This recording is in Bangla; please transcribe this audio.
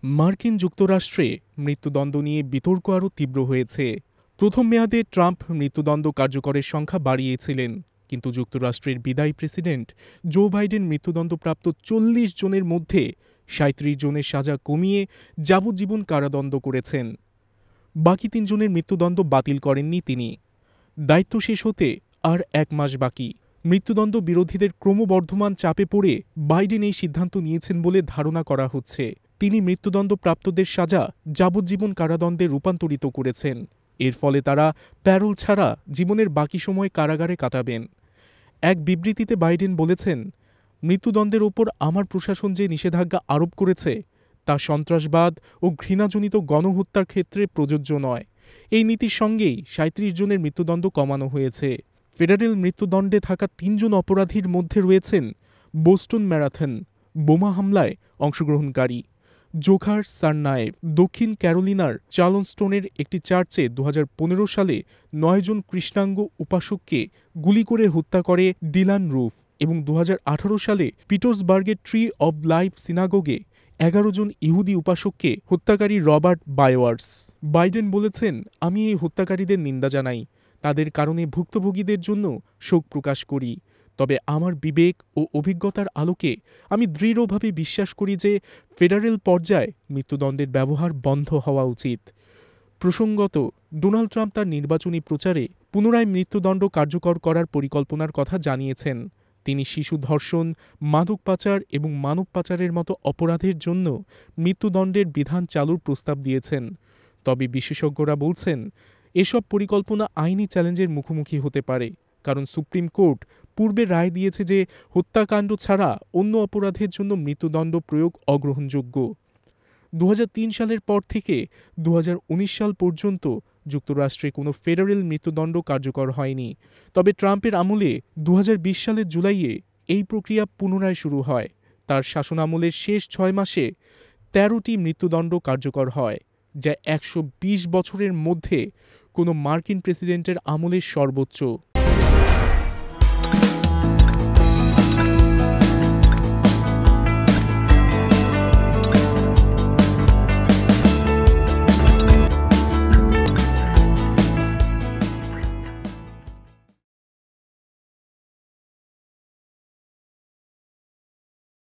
মার্কিন যুক্তরাষ্ট্রে মৃত্যুদণ্ড নিয়ে বিতর্ক আরও তীব্র হয়েছে। প্রথম মেয়াদে ট্রাম্প মৃত্যুদণ্ড কার্যকরের সংখ্যা বাড়িয়েছিলেন, কিন্তু যুক্তরাষ্ট্রের বিদায়ী প্রেসিডেন্ট জো বাইডেন মৃত্যুদণ্ডপ্রাপ্ত ৪০ জনের মধ্যে ৩৭ জনের সাজা কমিয়ে যাবজ্জীবন কারাদণ্ড করেছেন। বাকি ৩ জনের মৃত্যুদণ্ড বাতিল করেননি তিনি। দায়িত্ব শেষ হতে আর ১ মাস বাকি। মৃত্যুদণ্ড বিরোধীদের ক্রমবর্ধমান চাপে পড়ে বাইডেন এই সিদ্ধান্ত নিয়েছেন বলে ধারণা করা হচ্ছে। তিনি মৃত্যুদণ্ডপ্রাপ্তদের সাজা যাবজ্জীবন কারাদণ্ডে রূপান্তরিত করেছেন। এর ফলে তারা প্যারোল ছাড়া জীবনের বাকি সময় কারাগারে কাটাবেন। এক বিবৃতিতে বাইডেন বলেছেন, মৃত্যুদণ্ডের ওপর আমার প্রশাসন যে নিষেধাজ্ঞা আরোপ করেছে তা সন্ত্রাসবাদ ও ঘৃণাজনিত গণহত্যার ক্ষেত্রে প্রযোজ্য নয়। এই নীতির সঙ্গেই ৩৭ জনের মৃত্যুদণ্ড কমানো হয়েছে। ফেডারেল মৃত্যুদণ্ডে থাকা ৩ জন অপরাধীর মধ্যে রয়েছেন বোস্টন ম্যারাথন বোমা হামলায় অংশগ্রহণকারী জোখার সারনায়েভ, দক্ষিণ ক্যারোলিনার চার্লসটনের একটি চার্চে ২০১৫ সালে ৯ জন কৃষ্ণাঙ্গ উপাসককে গুলি করে হত্যা করে ডিলান রুফ, এবং ২০১৮ সালে পিটসবার্গের ট্রি অব লাইফ সিনাগোগে ১১ জন ইহুদি উপাসককে হত্যাকারী রবার্ট বায়োয়ার্স। বাইডেন বলেছেন, আমি এই হত্যাকারীদের নিন্দা জানাই, তাদের কারণে ভুক্তভোগীদের জন্য শোক প্রকাশ করি। তবে আমার বিবেক ও অভিজ্ঞতার আলোকে আমি দৃঢ়ভাবে বিশ্বাস করি যে ফেডারেল পর্যায়ে মৃত্যুদণ্ডের ব্যবহার বন্ধ হওয়া উচিত। প্রসঙ্গত, ডোনাল্ড ট্রাম্প তার নির্বাচনী প্রচারে পুনরায় মৃত্যুদণ্ড কার্যকর করার পরিকল্পনার কথা জানিয়েছেন। তিনি শিশু ধর্ষণ, মাদক পাচার এবং মানব পাচারের মতো অপরাধের জন্য মৃত্যুদণ্ডের বিধান চালুর প্রস্তাব দিয়েছেন। তবে বিশেষজ্ঞরা বলছেন, এসব পরিকল্পনা আইনি চ্যালেঞ্জের মুখোমুখি হতে পারে, কারণ সুপ্রিম কোর্ট পূর্বে রায় দিয়েছে যে হত্যাকাণ্ড ছাড়া অন্য অপরাধের জন্য মৃত্যুদণ্ড প্রয়োগ অগ্রহণযোগ্য। ২০০৩ সালের পর থেকে ২০১৯ সাল পর্যন্ত যুক্তরাষ্ট্রে কোনো ফেডারেল মৃত্যুদণ্ড কার্যকর হয়নি। তবে ট্রাম্পের আমলে ২০২০ সালের জুলাইয়ে এই প্রক্রিয়া পুনরায় শুরু হয়। তার শাসনামলের শেষ ৬ মাসে ১৩টি মৃত্যুদণ্ড কার্যকর হয়, যা ১২০ বছরের মধ্যে কোনো মার্কিন প্রেসিডেন্টের আমলের সর্বোচ্চ।